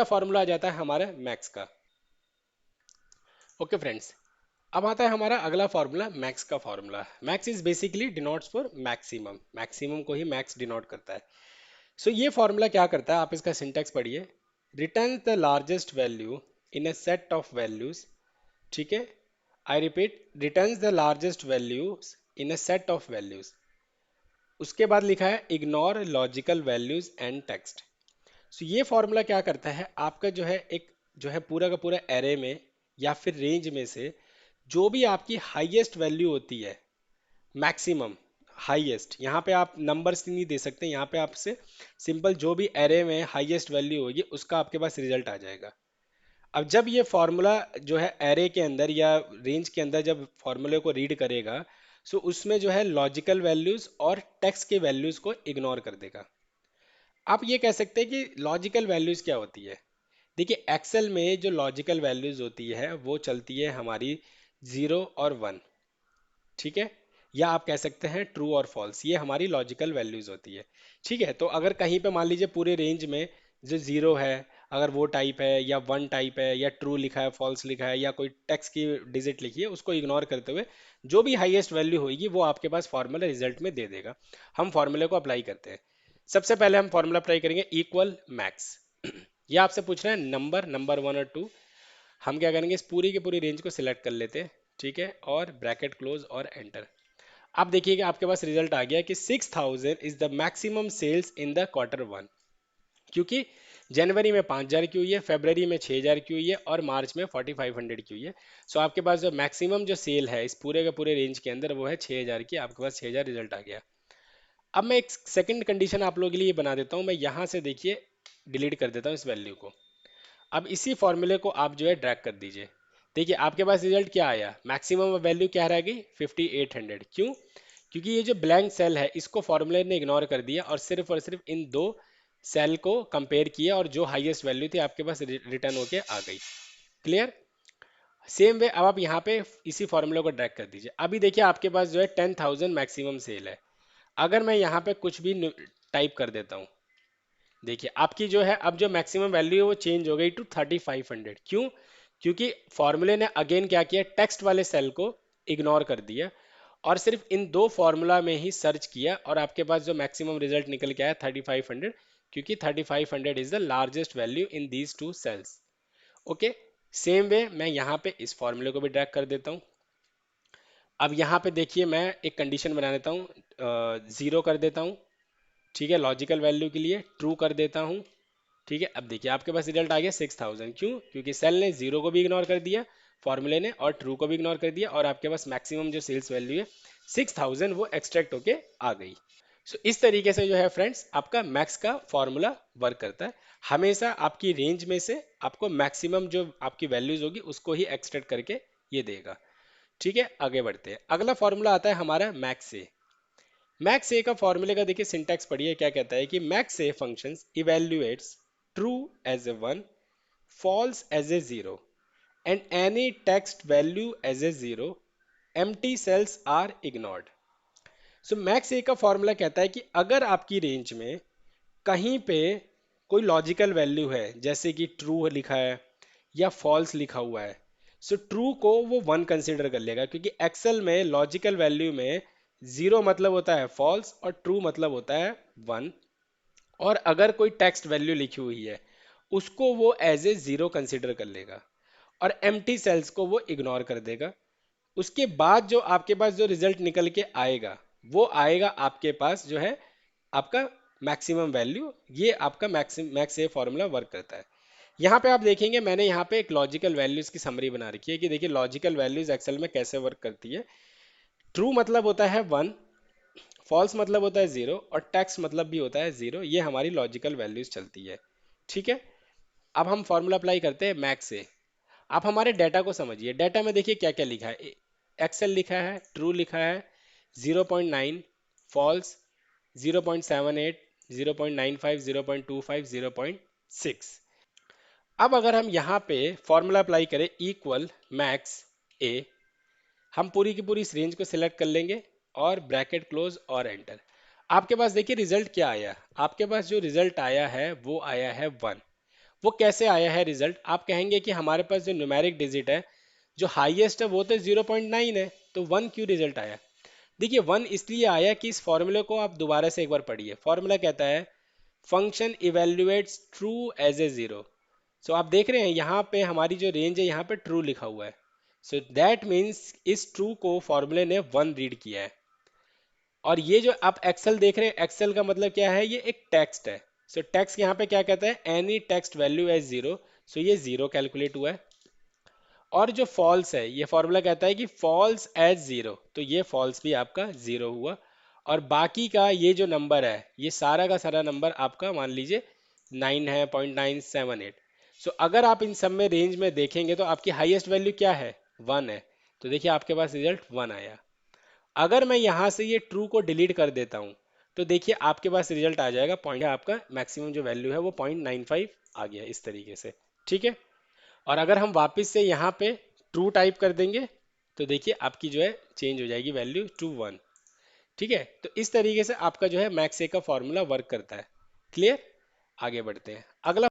चौथा फॉर्मूला आ जाता है हमारा मैक्स का। ओके फ्रेंड्स, अब आता है हमारा अगला फॉर्मूला मैक्स का formula. Max is basically denotes for maximum, maximum को ही मैक्स डिनोट करता है। सो ये फॉर्मूला क्या करता है, आप इसका सिंटेक्स पढ़िए। Return the largest value in a set of values, ठीक है। I repeat, returns the largest values in a set of values. उसके बाद लिखा है ignore logical values and text. So ये फॉर्मूला क्या करता है, आपका जो है एक जो है पूरा का पूरा एरे में या फिर रेंज में से जो भी आपकी हाईएस्ट वैल्यू होती है, मैक्सिमम हाईएस्ट, यहाँ पे आप नंबर्स नहीं दे सकते, यहाँ पे आपसे सिंपल जो भी एरे में हाईएस्ट वैल्यू होगी उसका आपके पास रिजल्ट आ जाएगा। अब जब ये फॉर्मूला जो है एरे के अंदर या रेंज के अंदर जब फॉर्मूले को रीड करेगा, सो उसमें जो है लॉजिकल वैल्यूज और टेक्स्ट के वैल्यूज को इग्नोर कर देगा। आप ये कह सकते हैं कि लॉजिकल वैल्यूज क्या होती है। देखिए एक्सेल में जो लॉजिकल वैल्यूज होती है वो चलती है हमारी 0 और 1, ठीक है। या आप कह सकते हैं ट्रू और फॉल्स, ये हमारी लॉजिकल वैल्यूज होती है। ठीक है, तो अगर कहीं पे मान लीजिए पूरे रेंज में जो 0 है, अगर वो टाइप है या 1 टाइप है या ट्रू लिखा है फॉल्स लिखा है या कोई टेक्स्ट की डिजिट लिखी है, उसको इग्नोर करते हुए जो भी हाईएस्ट वैल्यू होगी वो आपके पास फॉर्मूला रिजल्ट में दे देगा। हम फॉर्मूले को अप्लाई करते हैं। सबसे पहले हम फॉर्मूला अप्लाई करेंगे इक्वल मैक्स। ये आपसे पूछ रहा है नंबर, नंबर 1 और 2। हम क्या करेंगे, इस पूरी की पूरी रेंज को सिलेक्ट कर लेते हैं, ठीक है, और ब्रैकेट क्लोज और एंटर। आप देखिएगा आपके पास रिजल्ट आ गया कि 6000 is the maximum sales in the Q1, क्योंकि जनवरी में 5000 की हुई है, फरवरी में 6000 की हुई है और मार्च में 4500 की हुई है। सो आपके पास जो मैक्सिमम जो सेल है इस पूरे के पूरे रेंज के अंदर वो है 6000 की, आपके पास 6000 रिजल्ट आ गया। अब मैं एक सेकंड कंडीशन आप लोगों के लिए बना देता हूं, मैं यहां से देखिए डिलीट कर देता हूं इस वैल्यू को। अब इसी फॉर्मूले को आप जो है ड्रैग कर दीजिए। देखिए आपके पास रिजल्ट क्या आया, मैक्सिमम वैल्यू क्या रह गई 5800। क्यों? क्योंकि ये जो ब्लैंक सेल है इसको फॉर्मूले ने इग्नोर कर दिया और सिर्फ इन दो सेल को कंपेयर किया और जो हाईएस्ट वैल्यू थी आपके पास रिटर्न होके आ गई। क्लियर? सेम वे अब आप यहाँ पे इसी फॉर्मूले को ड्रैग कर दीजिए। अभी देखिए आपके पास जो है 10,000 मैक्सिमम सेल है। अगर मैं यहाँ पे कुछ भी टाइप कर देता हूँ, देखिए आपकी जो है अब जो मैक्सिमम वैल्यू है वो चेंज हो गई टू 3500। क्यों? क्योंकि फॉर्मूले ने अगेन क्या किया, टेक्स्ट वाले सेल को इग्नोर कर दिया और सिर्फ इन दो फॉर्मूला में ही सर्च किया और आपके पास जो मैक्सिमम रिजल्ट निकल के आया 3500, क्योंकि 3500 is the largest value in these two sales. Okay, same way मैं यहाँ पे इस फॉर्मूले को भी ड्रैग कर देता हूँ। अब यहाँ पे देखिए मैं एक कंडीशन बना देता हूँ, 0 कर देता हूँ, ठीक है, लॉजिकल वैल्यू के लिए ट्रू कर देता हूँ। ठीक है, अब देखिए आपके पास रिजल्ट आ गया 6000। क्यों? क्योंकि सेल ने 0 को भी इग्नोर कर दिया, फॉर्मूले ने, और ट्रू को भी इग्नोर कर दिया और आपके पास मैक्सिमम जो सेल्स वैल्यू है 6000 वो एक्सट्रैक्ट होके आ गई। सो इस तरीके से जो है फ्रेंड्स आपका मैक्स का फॉर्मूला वर्क करता है। हमेशा आपकी रेंज में से आपको मैक्सिमम जो आपकी वैल्यूज होगी उसको ही एक्सट्रैक्ट करके ये देगा। ठीक है, आगे बढ़ते हैं। अगला फॉर्मूला आता है हमारा मैक्स से। मैक्स ए का फॉर्मूले का देखिए सिंटैक्स पढ़िए क्या कहता है कि max A functions evaluates true as a 1, false as a 0 and any text value as a 0, empty cells are ignored। So max A का फॉर्मूला कहता है कि अगर आपकी रेंज में कहीं पे कोई लॉजिकल वैल्यू है, जैसे कि ट्रू लिखा है या फॉल्स लिखा हुआ है, सो ट्रू को वो 1 कंसिडर कर लेगा, क्योंकि एक्सेल में लॉजिकल वैल्यू में 0 मतलब होता है फॉल्स और ट्रू मतलब होता है 1। और अगर कोई टेक्स्ट वैल्यू लिखी हुई है उसको वो एज ए 0 कंसिडर कर लेगा और एम्प्टी सेल्स को वो इग्नोर कर देगा। उसके बाद जो आपके पास जो रिजल्ट निकल के आएगा वो आएगा आपके पास जो है आपका मैक्सिमम वैल्यू। ये आपका मैक्स ये फॉर्मूला वर्क करता है। यहाँ पे आप देखेंगे मैंने यहाँ पे एक लॉजिकल वैल्यूज की समरी बना रखी है कि देखिए लॉजिकल वैल्यूज एक्सेल में कैसे वर्क करती है। ट्रू मतलब होता है 1, फॉल्स मतलब होता है 0 और टेक्स्ट मतलब भी होता है 0। ये हमारी लॉजिकल वैल्यूज चलती है। ठीक है, अब हम फॉर्मूला अप्लाई करते हैं मैक्स से। आप हमारे डाटा को समझिए। डाटा में देखिए क्या क्या लिखा है। एक्सेल लिखा है, ट्रू लिखा है, 0.9, फॉल्स 0.78, 0.95, 0.25, 0.6। अब अगर हम यहाँ पे फॉर्मूला अप्लाई करें इक्वल मैक्स ए, हम पूरी की पूरी इस रेंज को सिलेक्ट कर लेंगे और ब्रैकेट क्लोज और एंटर। आपके पास देखिए रिजल्ट क्या आया, आपके पास जो रिजल्ट आया है वो आया है 1। वो कैसे आया है रिजल्ट? आप कहेंगे कि हमारे पास जो न्यूमेरिक डिजिट है, जो हाईएस्ट है वो तो 0.9 है, तो 1 क्यों रिजल्ट आया? देखिए 1 इसलिए आया कि इस फॉर्मूले को आप दोबारा से एक बार पढ़िए। फॉर्मूला कहता है function evaluates true as a zero. So आप देख रहे हैं यहाँ पे हमारी जो रेंज है यहाँ पे ट्रू लिखा हुआ है। सो दैट मीन्स इस ट्रू को फॉर्मूले ने 1 रीड किया है। और ये जो आप एक्सेल देख रहे हैं, एक्सेल का मतलब क्या है? ये एक टेक्स्ट है। सो टेक्स्ट यहाँ पे क्या कहता है? Any text value as zero. So ये जीरो कैलकुलेट हुआ है। और जो फॉल्स है, ये फॉर्मूला कहता है कि फॉल्स एज जीरो, तो ये फॉल्स भी आपका जीरो हुआ। और बाकी का ये जो नंबर है, ये सारा का सारा नंबर आपका मान लीजिए 9 है, 0.978। सो अगर आप इन सब में रेंज में देखेंगे तो आपकी हाईएस्ट वैल्यू क्या है? 1 है। तो देखिए आपके पास रिजल्ट 1 आया। अगर मैं यहाँ से ये ट्रू को डिलीट कर देता हूँ, तो देखिए आपके पास रिजल्ट आ जाएगा पॉइंट, आपका मैक्सिमम जो वैल्यू है वो 0.95 आ गया इस तरीके से। ठीक है। और अगर हम वापस से यहाँ पे ट्रू टाइप कर देंगे, तो देखिए आपकी जो है चेंज हो जाएगी वैल्यू टू 1। ठीक है। तो इस तरीके से आपका जो है मैक्स ए का फॉर्मूला वर्क करता है। क्लियर? आगे बढ़ते हैं। अगला